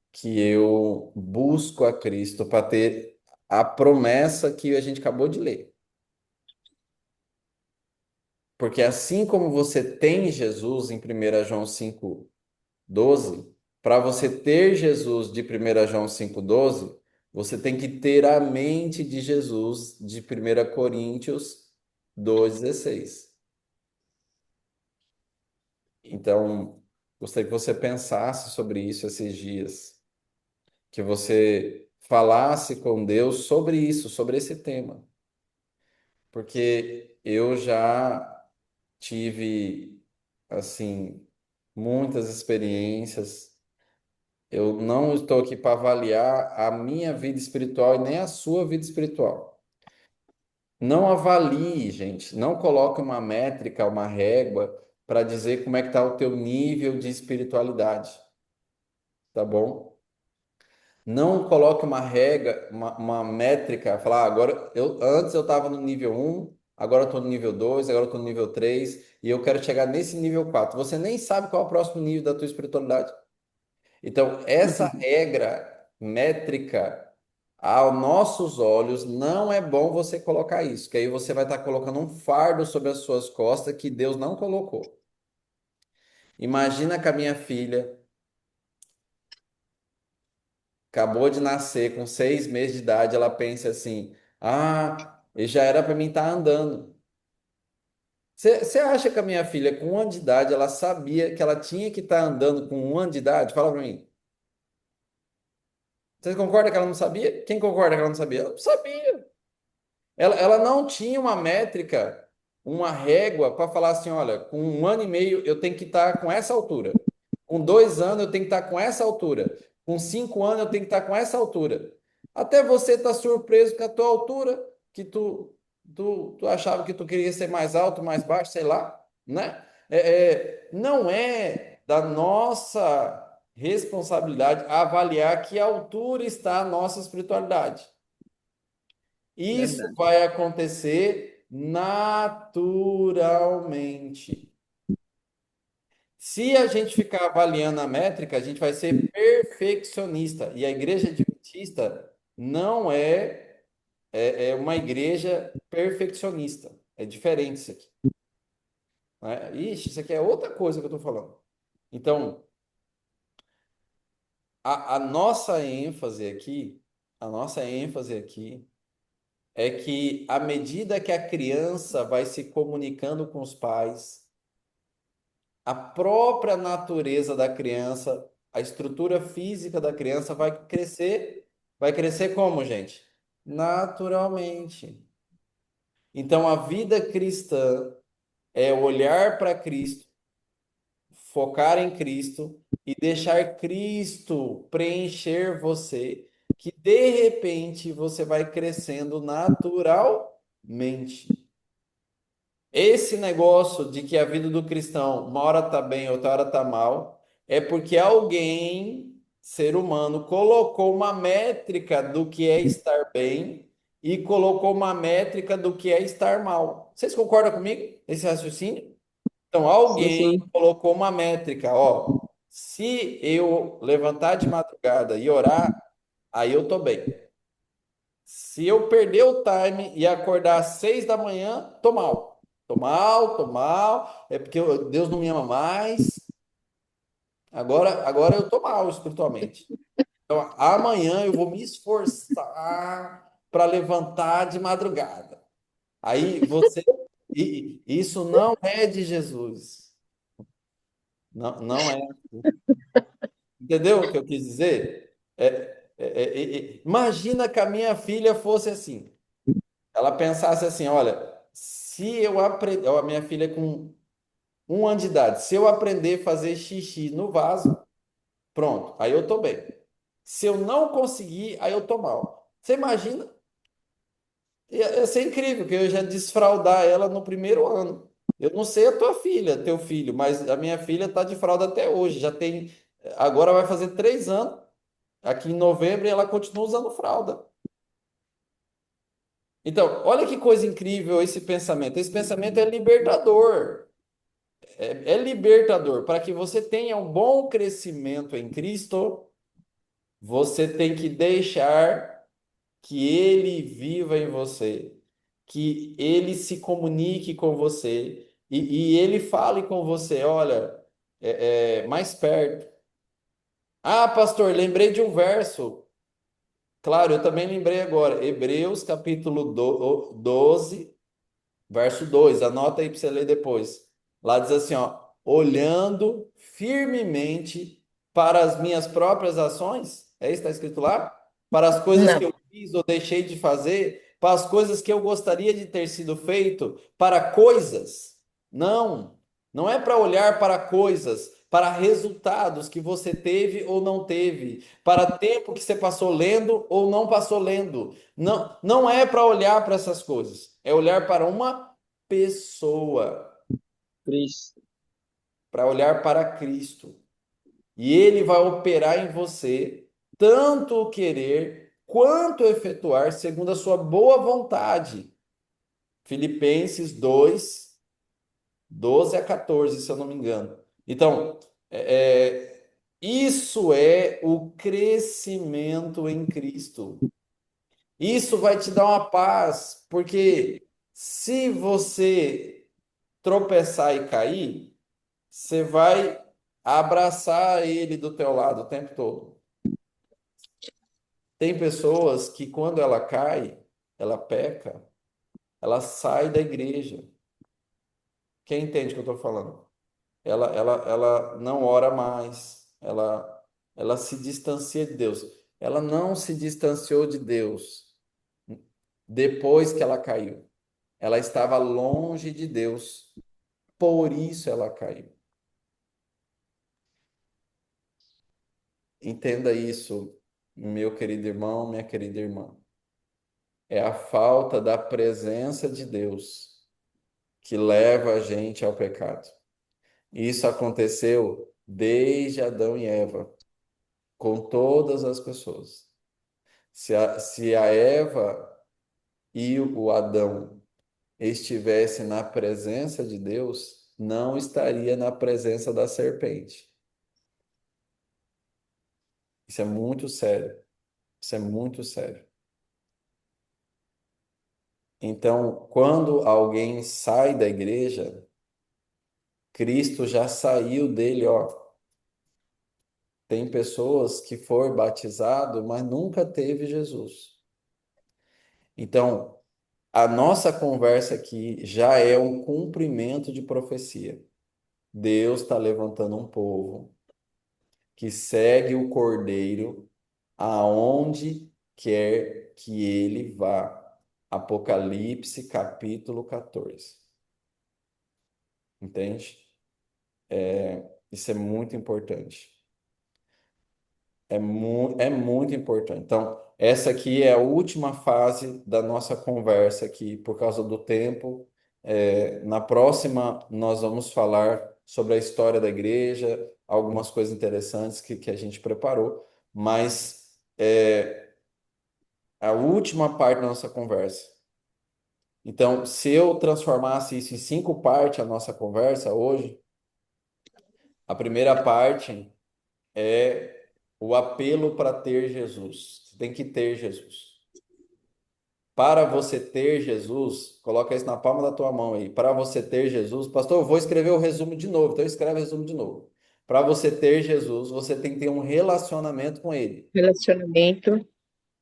que eu busco a Cristo para ter a promessa que a gente acabou de ler. Porque assim como você tem Jesus em 1 João 5:12, para você ter Jesus de 1 João 5:12, você tem que ter a mente de Jesus de 1 Coríntios 2:16. Então, gostaria que você pensasse sobre isso esses dias, que você falasse com Deus sobre isso, sobre esse tema, porque eu já tive, assim, muitas experiências. Eu não estou aqui para avaliar a minha vida espiritual e nem a sua vida espiritual. Não avalie, gente, não coloque uma métrica, uma régua para dizer como é que está o teu nível de espiritualidade, tá bom? Não coloque uma regra, uma métrica, falar, agora antes eu estava no nível 1, agora eu estou no nível 2, agora eu estou no nível 3 e eu quero chegar nesse nível 4. Você nem sabe qual é o próximo nível da tua espiritualidade. Então, essa regra métrica, aos nossos olhos, não é bom você colocar isso, que aí você vai estar colocando um fardo sobre as suas costas que Deus não colocou. Imagina que a minha filha acabou de nascer com 6 meses de idade, ela pensa assim: ah, e já era para mim estar andando. Você acha que a minha filha, com 1 ano de idade, ela sabia que ela tinha que estar andando com 1 ano de idade? Fala para mim. Você concorda que ela não sabia? Quem concorda que ela não sabia? Ela não sabia. Ela não tinha uma métrica, uma régua para falar assim: olha, com 1 ano e meio eu tenho que estar com essa altura. Com 2 anos eu tenho que estar com essa altura. Com 5 anos eu tenho que estar com essa altura. Até você tá surpreso com a tua altura, que tu achava que tu queria ser mais alto, mais baixo, sei lá, né? Não é da nossa responsabilidade avaliar que altura está a nossa espiritualidade. Isso Verdade. vai acontecer naturalmente. Se a gente ficar avaliando a métrica, a gente vai ser perfeccionista. E a igreja adventista não é uma igreja perfeccionista. É diferente isso aqui, né? Ixi, isso aqui é outra coisa que eu estou falando. Então, a nossa ênfase aqui, a nossa ênfase aqui é que à medida que a criança vai se comunicando com os pais, a própria natureza da criança, a estrutura física da criança vai crescer. Vai crescer como, gente? Naturalmente. Então, a vida cristã é olhar para Cristo, focar em Cristo e deixar Cristo preencher você, que de repente você vai crescendo naturalmente. Esse negócio de que a vida do cristão uma hora tá bem, outra hora tá mal, é porque alguém, ser humano, colocou uma métrica do que é estar bem e colocou uma métrica do que é estar mal. Vocês concordam comigo nesse raciocínio? Então, Sim, alguém sim. colocou uma métrica, ó, se eu levantar de madrugada e orar, aí eu tô bem. Se eu perder o time e acordar às 6 da manhã, tô mal. Tô mal, tô mal. É porque Deus não me ama mais. Agora eu tô mal espiritualmente. Então, amanhã eu vou me esforçar para levantar de madrugada. Aí você. Isso não é de Jesus. Não, não é. Entendeu o que eu quis dizer? Imagina que a minha filha fosse assim. Ela pensasse assim: olha, se eu aprender, a minha filha com 1 ano de idade, se eu aprender a fazer xixi no vaso, pronto, aí eu tô bem. Se eu não conseguir, aí eu tô mal. Você imagina? Ia ser incrível, que eu já desfraldar ela no primeiro ano. Eu não sei a tua filha, teu filho, mas a minha filha tá de fralda até hoje. Já tem, agora vai fazer 3 anos. Aqui em novembro e ela continua usando fralda. Então, olha que coisa incrível esse pensamento. Esse pensamento é libertador. É libertador. Para que você tenha um bom crescimento em Cristo, você tem que deixar que Ele viva em você, que Ele se comunique com você e Ele fale com você. Olha, mais perto. Ah, pastor, lembrei de um verso. Claro, eu também lembrei agora. Hebreus capítulo 12. Verso 2, anota aí para você ler depois. Lá diz assim, ó, olhando firmemente para as minhas próprias ações, é isso que está escrito lá? Para as coisas que Não. eu fiz ou deixei de fazer, para as coisas que eu gostaria de ter sido feito, para coisas. Não, não é para olhar para coisas, para resultados que você teve ou não teve, para tempo que você passou lendo ou não passou lendo. Não, não é para olhar para essas coisas, é olhar para uma pessoa, Cristo. para olhar para Cristo. E ele vai operar em você tanto o querer quanto o efetuar segundo a sua boa vontade. Filipenses 2, 12 a 14, se eu não me engano. Então, isso é o crescimento em Cristo. Isso vai te dar uma paz, porque se você tropeçar e cair, você vai abraçar ele do teu lado o tempo todo. Tem pessoas que quando ela cai, ela peca, ela sai da igreja. Quem entende o que eu estou falando? Ela não ora mais, ela se distancia de Deus. Ela não se distanciou de Deus depois que ela caiu. Ela estava longe de Deus, por isso ela caiu. Entenda isso, meu querido irmão, minha querida irmã. É a falta da presença de Deus que leva a gente ao pecado. Isso aconteceu desde Adão e Eva, com todas as pessoas. Se a Eva e o Adão estivesse na presença de Deus, não estaria na presença da serpente. Isso é muito sério. Isso é muito sério. Então, quando alguém sai da igreja, Cristo já saiu dele, ó. Tem pessoas que foram batizado, mas nunca teve Jesus. Então, a nossa conversa aqui já é um cumprimento de profecia. Deus está levantando um povo que segue o Cordeiro aonde quer que ele vá. Apocalipse capítulo 14. Entende? Isso é muito importante. É muito importante. Então, essa aqui é a última fase da nossa conversa aqui, por causa do tempo. Na próxima, nós vamos falar sobre a história da igreja, algumas coisas interessantes que a gente preparou, mas a última parte da nossa conversa. Então, se eu transformasse isso em 5 partes, a nossa conversa hoje, a primeira parte é o apelo para ter Jesus. Você tem que ter Jesus. Para você ter Jesus, coloca isso na palma da tua mão aí. Para você ter Jesus, pastor, eu vou escrever o resumo de novo. Então escreve o resumo de novo. Para você ter Jesus, você tem que ter um relacionamento com Ele. Relacionamento,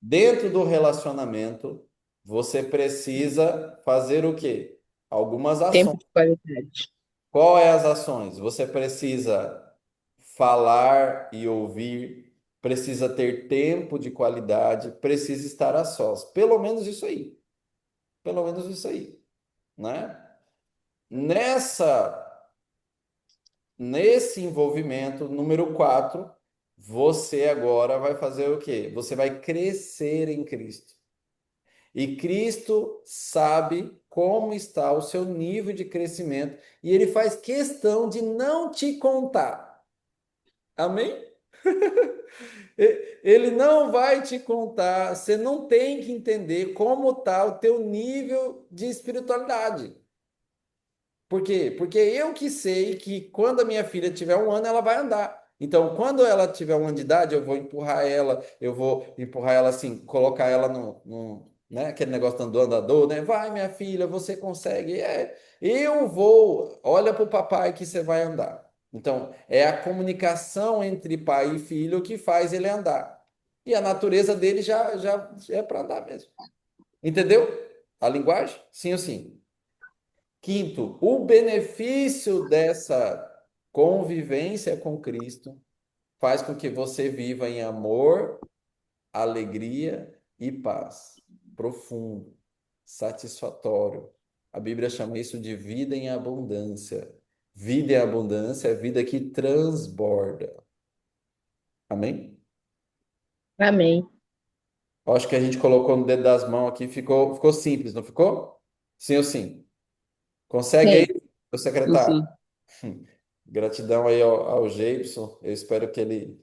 Dentro do relacionamento, você precisa fazer o quê? Algumas tempo ações. de qualidade. Qual é as ações? Você precisa falar e ouvir, precisa ter tempo de qualidade, precisa estar a sós. Pelo menos isso aí. Pelo menos isso aí, né? Nessa, nesse envolvimento, número 4, você agora vai fazer o quê? Você vai crescer em Cristo. E Cristo sabe como está o seu nível de crescimento e ele faz questão de não te contar. Amém? Ele não vai te contar, você não tem que entender como está o teu nível de espiritualidade. Por quê? Porque eu que sei que quando a minha filha tiver 1 ano, ela vai andar. Então, quando ela tiver 1 ano de idade, eu vou empurrar ela assim, colocar ela né, aquele negócio do andador, né? Vai, minha filha, você consegue. Eu vou, olha para o papai que você vai andar. Então, é a comunicação entre pai e filho que faz ele andar. E a natureza dele já é para andar mesmo. Entendeu? A linguagem? Sim ou sim? Quinto, o benefício dessa convivência com Cristo faz com que você viva em amor, alegria e paz. Profundo, satisfatório. A Bíblia chama isso de vida em abundância. Vida em abundância é vida que transborda. Amém? Amém. Acho que a gente colocou no dedo das mãos aqui, ficou simples, não ficou? Sim ou sim? Consegue aí, Sim. meu Sim, secretário? sim. Gratidão aí ao Geibson. Eu espero que ele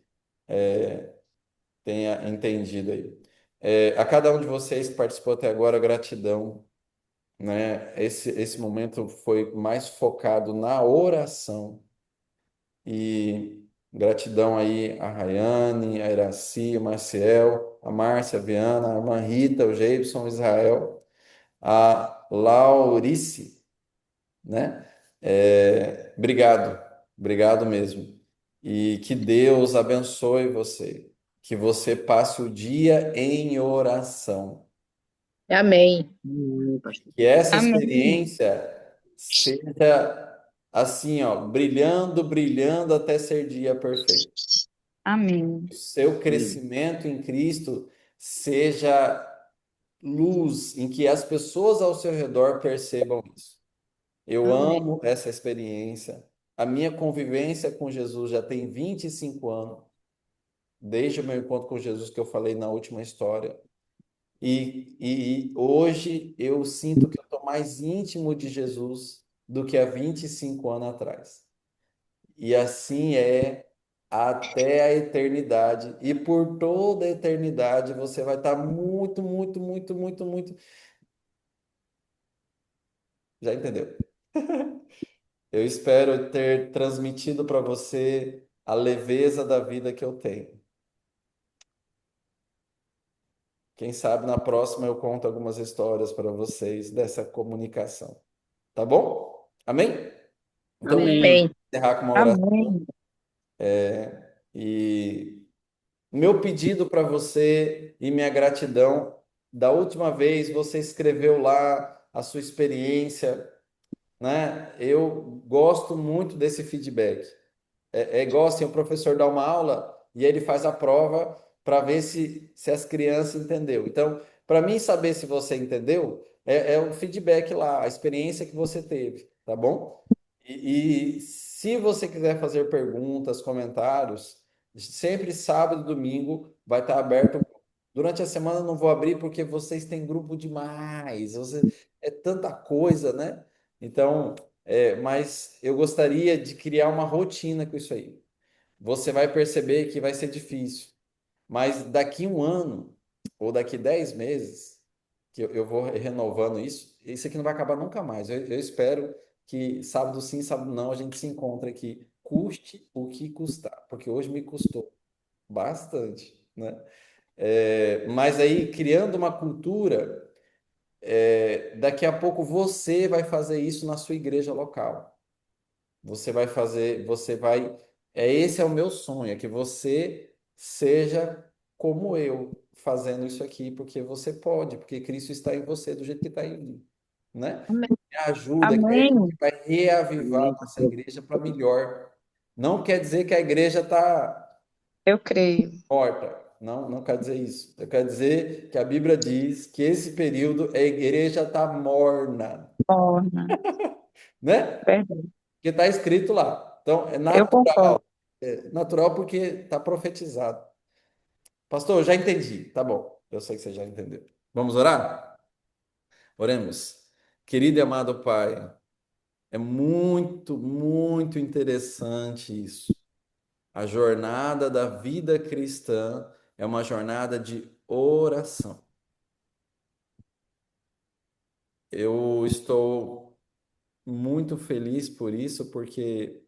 tenha entendido aí. A cada um de vocês que participou até agora, gratidão, né? Esse momento foi mais focado na oração e gratidão aí a Rayane, a Iraci, o Marciel, a Márcia, a Viana, a irmã Rita, o Geibson, o Israel, a Laurice, né? Obrigado, obrigado mesmo. E que Deus abençoe você, que você passe o dia em oração, Amém. Pastor. que essa Amém. experiência seja assim, ó, brilhando, brilhando até ser dia perfeito. Amém. O seu Amém. crescimento em Cristo seja luz em que as pessoas ao seu redor percebam isso. Eu Amém. amo essa experiência. A minha convivência com Jesus já tem 25 anos, desde o meu encontro com Jesus que eu falei na última história. E hoje eu sinto que eu estou mais íntimo de Jesus do que há 25 anos atrás. E assim é até a eternidade. E por toda a eternidade você vai estar muito, muito, muito, muito, muito. Já entendeu? Eu espero ter transmitido para você a leveza da vida que eu tenho. Quem sabe na próxima eu conto algumas histórias para vocês dessa comunicação. Tá bom? Amém? Então, vou Amém. Amém. encerrar com uma oração. Amém. E meu pedido para você e minha gratidão, da última vez você escreveu lá a sua experiência, né? Eu gosto muito desse feedback. É igual assim, o professor dá uma aula e ele faz a prova para ver se as crianças entendeu. Então, para mim saber se você entendeu, é o feedback lá, a experiência que você teve, tá bom? E se você quiser fazer perguntas, comentários, sempre sábado e domingo vai estar aberto. Durante a semana eu não vou abrir porque vocês têm grupo demais. É tanta coisa, né? Então, mas eu gostaria de criar uma rotina com isso aí. Você vai perceber que vai ser difícil, mas daqui um ano ou daqui 10 meses, que eu vou renovando isso aqui não vai acabar nunca mais. Eu espero que sábado sim, sábado não, a gente se encontre aqui, custe o que custar, porque hoje me custou bastante, né? Mas aí, criando uma cultura, daqui a pouco você vai fazer isso na sua igreja local. Você vai fazer, esse é o meu sonho, é que você seja como eu, fazendo isso aqui, porque você pode, porque Cristo está em você do jeito que está em mim, né? Amém. Me ajuda, que é ele Amém. que vai reavivar a Amém, nossa pastor. igreja para melhor. Não quer dizer que a igreja está Eu creio. morta. Não, não quer dizer isso. Eu quero dizer que a Bíblia diz que esse período a igreja está morna, Torna. né? Verdade. Que está escrito lá. Então, é Eu concordo. natural. É natural porque está profetizado. Pastor, eu já entendi. Tá bom. Eu sei que você já entendeu. Vamos orar? Oremos. Querido e amado Pai, é muito, muito interessante isso. A jornada da vida cristã é uma jornada de oração. Eu estou muito feliz por isso, porque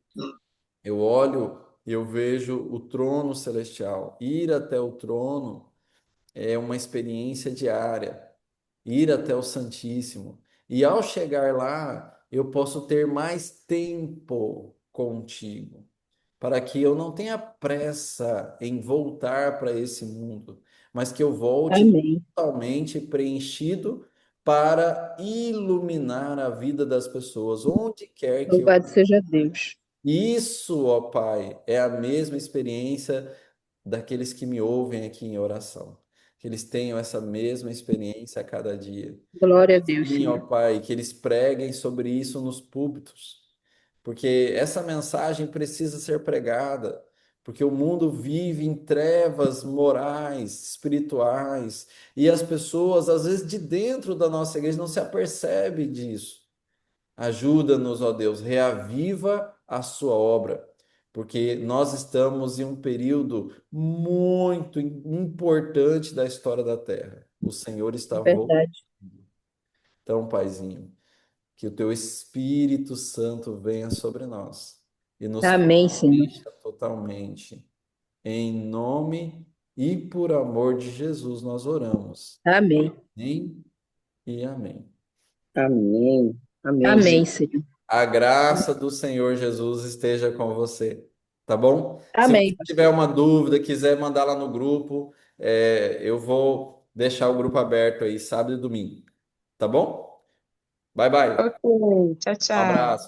eu olho e eu vejo o trono celestial. Ir até o trono é uma experiência diária. Ir até o Santíssimo. E ao chegar lá, eu posso ter mais tempo contigo, para que eu não tenha pressa em voltar para esse mundo, mas que eu volte Amém. totalmente preenchido para iluminar a vida das pessoas, onde quer que eu. Louvado seja Deus. Isso, ó Pai, é a mesma experiência daqueles que me ouvem aqui em oração. Que eles tenham essa mesma experiência a cada dia. Glória a Deus, Sim, ó Senhor. Pai, que eles preguem sobre isso nos púlpitos, porque essa mensagem precisa ser pregada, porque o mundo vive em trevas morais, espirituais, e as pessoas, às vezes, de dentro da nossa igreja não se apercebe disso. Ajuda-nos, ó Deus, reaviva a sua obra, porque nós estamos em um período muito importante da história da Terra. O Senhor está voltando. Verdade. Então, Paizinho, que o teu Espírito Santo venha sobre nós e nos Amém, Senhor. preencha totalmente. Em nome e por amor de Jesus nós oramos. Amém. Amém e amém. Amém. Amém. Amém, Senhor. A graça do Senhor Jesus esteja com você, tá bom? Se você Amém, tiver pastor. uma dúvida, quiser mandar lá no grupo, eu vou deixar o grupo aberto aí, sábado e domingo, tá bom? Bye, bye. Ok. Tchau, Um tchau. abraço.